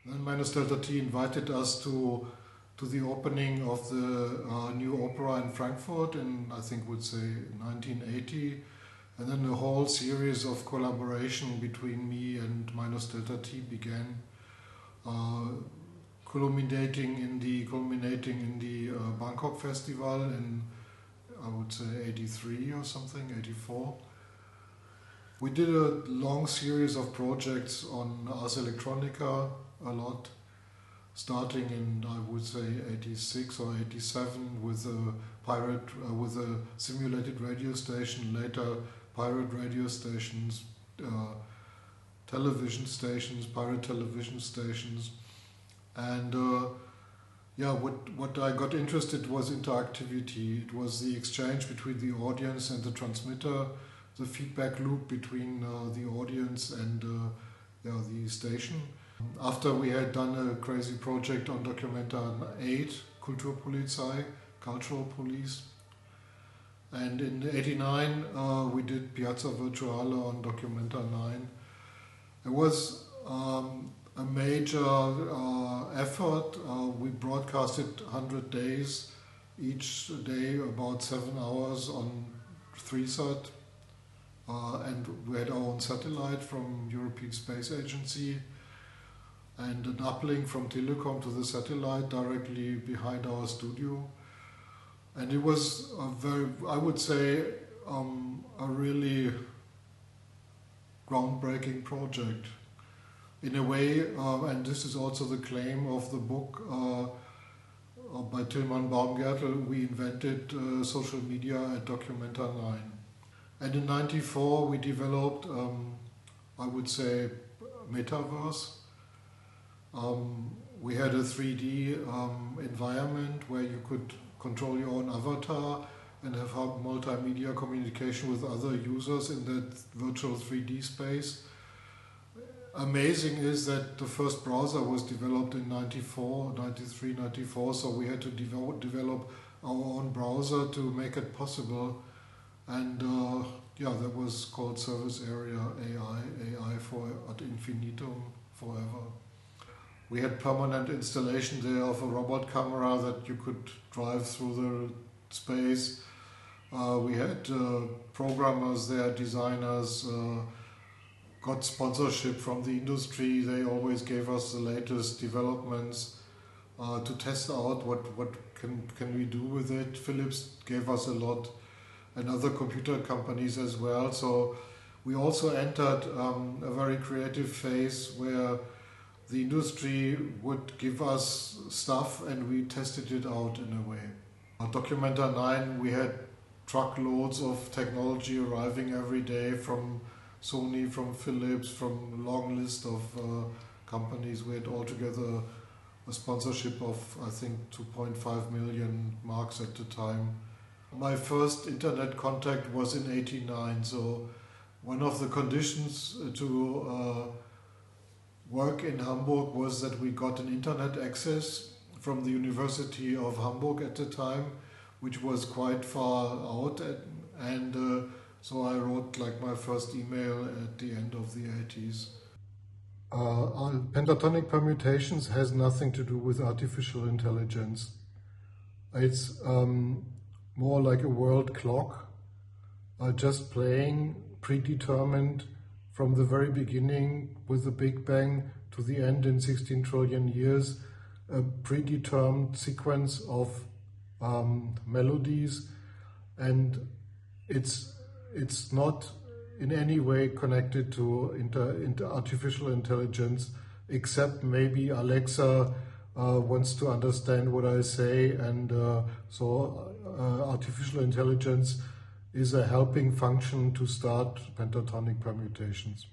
Then Minus Delta T invited us to the opening of the new opera in Frankfurt in, I think would say, 1980. And then a whole series of collaboration between me and Minus Delta T began, culminating in the Bangkok Festival in, I would say, 83 or something, 84. We did a long series of projects on Ars Electronica, a lot, starting in, I would say, 86 or 87 with a simulated radio station, later pirate radio stations, television stations, pirate television stations. And what I got interested was interactivity. It was the exchange between the audience and the transmitter, the feedback loop between the audience and the station. After we had done a crazy project on Documenta 8, Kulturpolizei, Cultural Police, and in '89 we did Piazza Virtuale on Documenta 9. It was a major effort. We broadcasted 100 days, each day about 7 hours on 3sat, and we had our own satellite from European Space Agency and an uplink from Telecom to the satellite directly behind our studio. And it was a very, I would say, a really groundbreaking project. In a way, and this is also the claim of the book by Tilman Baumgärtel, we invented social media at Documenta 9. And in '94 we developed, I would say, metaverse. We had a 3D environment where you could control your own avatar and have multimedia communication with other users in that virtual 3D space. Amazing is that the first browser was developed in 93, 94, so we had to develop our own browser to make it possible. And that was called Service Area AI for ad infinitum, forever. We had permanent installation there of a robot camera that you could drive through the space. We had programmers there, designers, got sponsorship from the industry. They always gave us the latest developments to test out what can we do with it. Philips gave us a lot, and other computer companies as well. So we also entered a very creative phase where the industry would give us stuff and we tested it out in a way. At Documenta 9 we had truckloads of technology arriving every day from Sony, from Philips, from a long list of companies. We had altogether a sponsorship of, I think, 2.5 million marks at the time. My first internet contact was in '89, so one of the conditions to work in Hamburg was that we got an internet access from the University of Hamburg at the time, which was quite far out, and so I wrote like my first email at the end of the 80s. Pentatonic permutations has nothing to do with artificial intelligence. It's more like a world clock, just playing predetermined from the very beginning with the Big Bang to the end in 16 trillion years, a predetermined sequence of melodies, and it's not in any way connected to artificial intelligence, except maybe Alexa wants to understand what I say, and so artificial intelligence is a helping function to start pentatonic permutations.